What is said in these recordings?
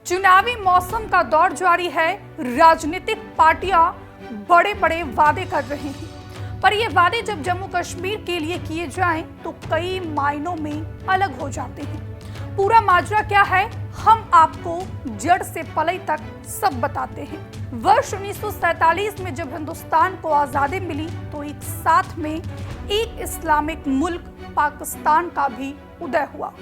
चुनावी मौसम का दौर जारी है। राजनीतिक पार्टियां बड़े बड़े वादे कर रही हैं, पर ये वादे जब जम्मू कश्मीर के लिए किए जाएं तो कई मायनों में अलग हो जाते हैं। पूरा माजरा क्या है, हम आपको जड़ से पलई तक सब बताते हैं। वर्ष 1947 में जब हिंदुस्तान को आजादी मिली तो एक साथ में एक इस्लामिक मुल्क पाकिस्तान का भी उदय हुआ।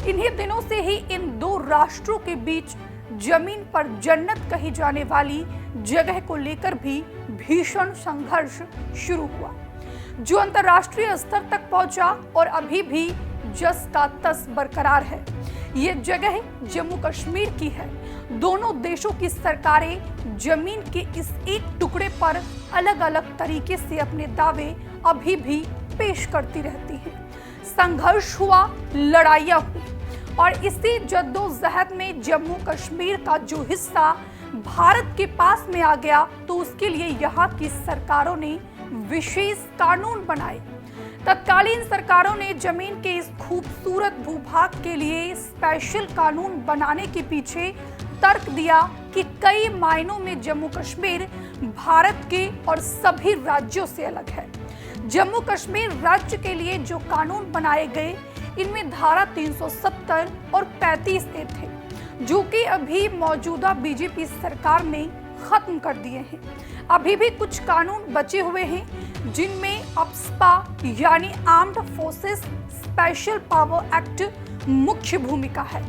इन्हीं दिनों से ही इन दो राष्ट्रों के बीच जमीन पर जन्नत कही जाने वाली जगह को लेकर भी भीषण संघर्ष शुरू हुआ, जो अंतर्राष्ट्रीय स्तर तक पहुंचा और अभी भी जस का तस बरकरार है। ये जगह जम्मू कश्मीर की है। दोनों देशों की सरकारें जमीन के इस एक टुकड़े पर अलग अलग तरीके से अपने दावे अभी भी पेश करती रहती हैं। संघर्ष हुआ, लड़ाइयां हुई और इसी जद्दोजहद में जम्मू कश्मीर का जो हिस्सा भारत के पास में आ गया तो उसके लिए यहाँ की सरकारों ने विशेष कानून बनाए। तत्कालीन सरकारों ने जमीन के इस खूबसूरत भूभाग के लिए स्पेशल कानून बनाने के पीछे तर्क दिया कि कई मायनों में जम्मू कश्मीर भारत के और सभी राज्यों से अलग है। जम्मू कश्मीर राज्य के लिए जो कानून बनाए गए, इनमें धारा 370 और 35A थे, जो कि अभी मौजूदा बीजेपी सरकार ने खत्म कर दिए हैं। अभी भी कुछ कानून बचे हुए हैं, जिनमें अप्सपा यानी armed forces special power act मुख्य भूमिका है।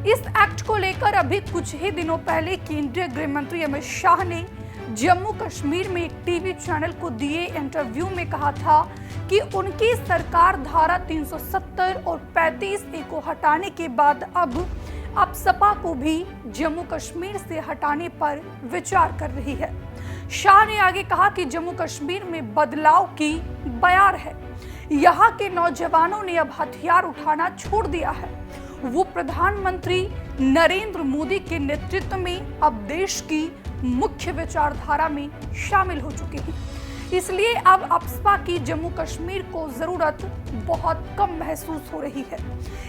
इस एक्ट को लेकर अभी कुछ ही दिनों पहले केंद्रीय गृह मंत्री अमित शाह ने जम्मू कश्मीर में एक टीवी चैनल को दिए इंटरव्यू में कहा था कि उनकी सरकार धारा 370 और 35A को हटाने के बाद अब अप्सपा को भी जम्मू कश्मीर से हटाने पर विचार कर रही है। शाह ने आगे कहा कि जम्मू कश्मीर में बदलाव की बयार है। यहाँ के नौजवानों ने अब हथियार उठाना छोड़ दिया है। वो प्रधानमंत्री नरेंद्र मोदी के नेतृत्व में अब देश की मुख्य विचारधारा में शामिल हो चुके हैं। इसलिए अब अप्सपा की जम्मू कश्मीर को जरूरत बहुत कम महसूस हो रही है।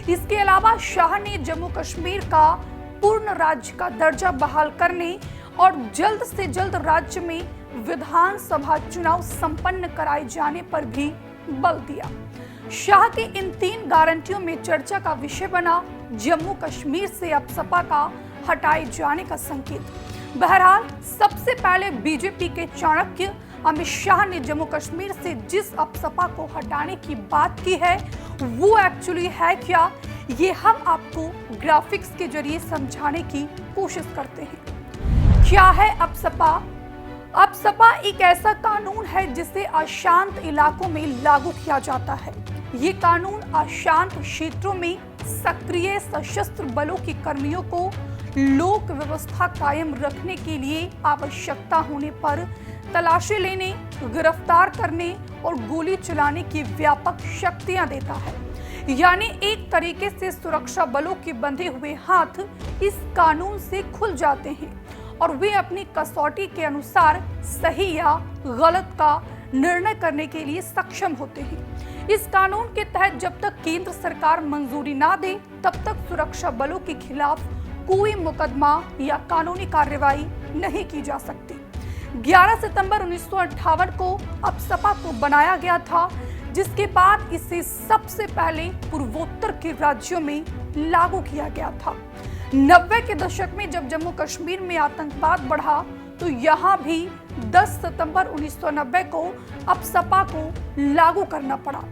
इसके अलावा शाह ने जम्मू कश्मीर का पूर्ण राज्य का दर्जा बहाल करने और जल्द से जल्द राज्य में विधानसभा चुनाव संपन्न कराए जाने पर भी बल दिया। शाह के इन 3 गारंटियों में चर्चा का विषय बना जम्मू कश्मीर से अप्सपा का हटाए जाने का संकेत। बहरहाल सबसे पहले बीजेपी के चाणक्य अमित शाह ने जम्मू कश्मीर से जिस अप्सपा को हटाने की बात की है, वो एक्चुअली है क्या, ये हम आपको ग्राफिक्स के जरिए समझाने की कोशिश करते हैं। क्या है अप्सपा? अप्सपा एक ऐसा कानून है जिसे अशांत इलाकों में लागू किया जाता है। ये कानून अशांत क्षेत्रों में सक्रिय सशस्त्र बलों के कर्मियों को लोक व्यवस्था कायम रखने के लिए आवश्यकता होने पर तलाशी लेने, गिरफ्तार करने और गोली चलाने की व्यापक शक्तियां देता है। यानी एक तरीके से सुरक्षा बलों के बंधे हुए हाथ इस कानून से खुल जाते हैं और वे अपनी कसौटी के अनुसार सही या गलत का निर्णय करने के लिए सक्षम होते हैं। इस कानून के तहत जब तक केंद्र सरकार मंजूरी ना दे, तब तक सुरक्षा बलों के खिलाफ कोई मुकदमा या कानूनी कार्रवाई नहीं की जा सकती। 11 सितंबर 1958 को अप्सपा को बनाया गया था, जिसके बाद इसे सबसे पहले पूर्वोत्तर के राज्यों में लागू किया गया था। 90 के दशक में जब जम्मू कश्मीर में आतंकवाद बढ़ा तो यहाँ भी 10 सितंबर 1990 को अप्सपा को लागू करना पड़ा।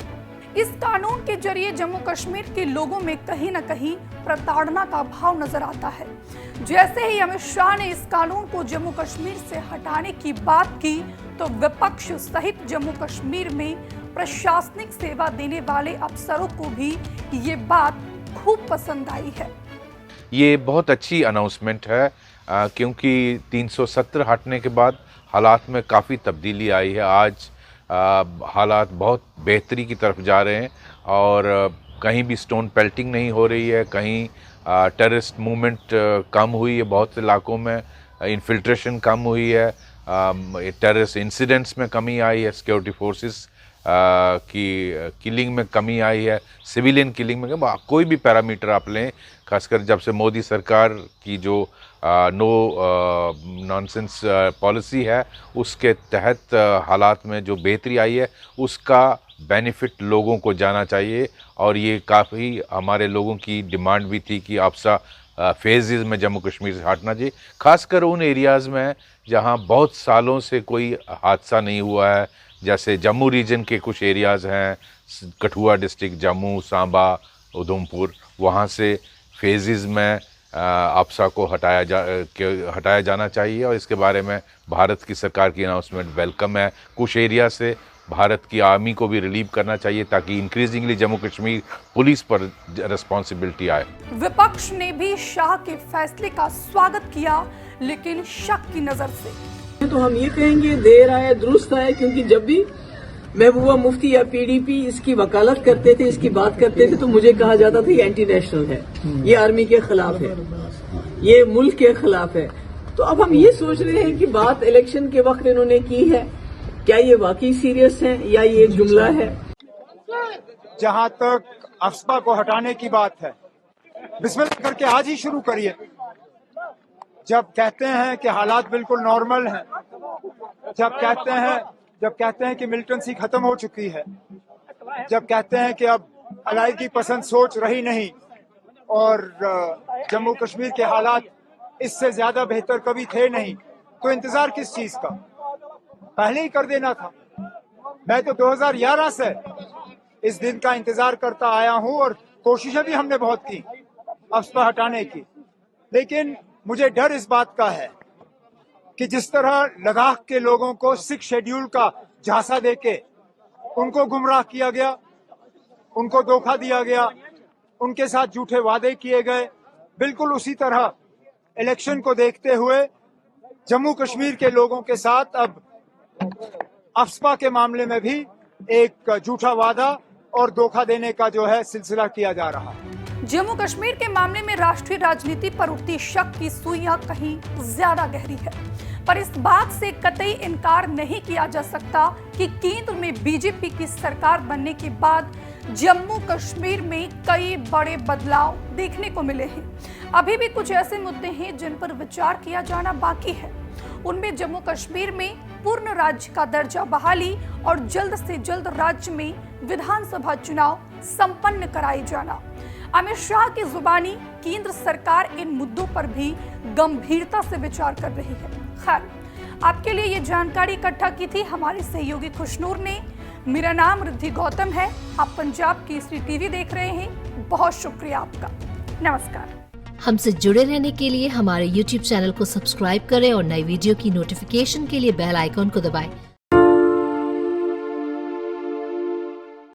इस कानून के जरिए जम्मू कश्मीर के लोगों में कहीं न कहीं प्रताड़ना का भाव नजर आता है। जैसे ही अमित शाह ने इस कानून को जम्मू कश्मीर से हटाने की बात की तो विपक्ष सहित जम्मू कश्मीर में प्रशासनिक सेवा देने वाले अफसरों को भी ये बात खूब पसंद आई है। ये बहुत अच्छी अनाउंसमेंट है क्योंकि 370 हटने के बाद हालात में काफ़ी तब्दीली आई है। आज हालात बहुत बेहतरी की तरफ जा रहे हैं और कहीं भी स्टोन पेल्टिंग नहीं हो रही है, कहीं टेररिस्ट मूवमेंट कम हुई है, बहुत से इलाकों में इन्फिल्ट्रेशन कम हुई है, टेररिस्ट इंसिडेंट्स में कमी आई है, सिक्योरिटी फोर्सेस कि किलिंग में कमी आई है, सिविलियन किलिंग में, कोई भी पैरामीटर आप लें, खासकर जब से मोदी सरकार की जो नो नॉनसेंस पॉलिसी है उसके तहत हालात में जो बेहतरी आई है उसका बेनिफिट लोगों को जाना चाहिए। और ये काफ़ी हमारे लोगों की डिमांड भी थी कि आपसा फेजेस में जम्मू कश्मीर से हटना चाहिए, खासकर उन एरियाज़ में जहां बहुत सालों से कोई हादसा नहीं हुआ है, जैसे जम्मू रीजन के कुछ एरियाज़ हैं, कठुआ डिस्ट्रिक्ट, जम्मू, सांबा, उधमपुर, वहां से फेजेस में आपसा को हटाया जाना चाहिए। और इसके बारे में भारत की सरकार की अनाउंसमेंट वेलकम है। कुछ एरिया से भारत की आर्मी को भी रिलीव करना चाहिए ताकि इंक्रीजिंगली जम्मू कश्मीर पुलिस पर रिस्पॉन्सिबिलिटी आए। विपक्ष ने भी शाह के फैसले का स्वागत किया, लेकिन शक की नजर से। तो हम ये कहेंगे देर आए दुरुस्त आए, क्योंकि जब भी महबूबा मुफ्ती या पीडीपी इसकी वकालत करते थे, इसकी बात करते थे, तो मुझे कहा जाता था ये एंटी नेशनल है, ये आर्मी के खिलाफ है, ये मुल्क के खिलाफ है। तो अब हम ये सोच रहे हैं कि बात इलेक्शन के वक्त इन्होंने की है, क्या ये वाकई सीरियस है या ये एक जुमला है? जहां तक अफस्पा को हटाने की बात है, बिस्मिल्लाह करके आज ही शुरू करिए। जब कहते हैं कि हालात बिल्कुल नॉर्मल हैं, जब कहते हैं कि मिलिटेंसी खत्म हो चुकी है, जब कहते हैं कि अब अलायगी पसंद सोच रही नहीं और जम्मू कश्मीर के हालात इससे ज्यादा बेहतर कभी थे नहीं, तो इंतजार किस चीज का? पहले ही कर देना था। मैं तो 2011 से इस दिन का इंतजार करता आया हूं और कोशिशें भी हमने बहुत की अफस्पा हटाने की, लेकिन मुझे डर इस बात का है कि जिस तरह लद्दाख के लोगों को 6 शेड्यूल का झांसा देके उनको गुमराह किया गया, उनको धोखा दिया गया, उनके साथ झूठे वादे किए गए, बिल्कुल उसी तरह इलेक्शन को देखते हुए जम्मू कश्मीर के लोगों के साथ अब अफस्पा के मामले में भी एक झूठा वादा और धोखा देने का जो है सिलसिला किया जा रहा है। जम्मू कश्मीर के मामले में राष्ट्रीय राजनीति पर उठती शक की सुइयां कहीं ज्यादा गहरी है, पर इस बात से कतई इनकार नहीं किया जा सकता कि केंद्र में बीजेपी की सरकार बनने के बाद जम्मू कश्मीर में कई बड़े बदलाव देखने को मिले हैं। अभी भी कुछ ऐसे मुद्दे हैं जिन पर विचार किया जाना बाकी है। उनमें जम्मू कश्मीर में पूर्ण राज्य का दर्जा बहाली और जल्द से जल्द राज्य में विधानसभा चुनाव संपन्न कराए जाना। अमित शाह की जुबानी केंद्र सरकार इन मुद्दों पर भी गंभीरता से विचार कर रही है। खैर, आपके लिए ये जानकारी इकट्ठा की थी हमारे सहयोगी खुशनूर ने। मेरा नाम रिद्धि गौतम है। आप पंजाब केसरी टीवी देख रहे हैं। बहुत शुक्रिया आपका। नमस्कार। हमसे जुड़े रहने के लिए हमारे YouTube चैनल को सब्सक्राइब करें और नई वीडियो की नोटिफिकेशन के लिए बेल आइकॉन को दबाएं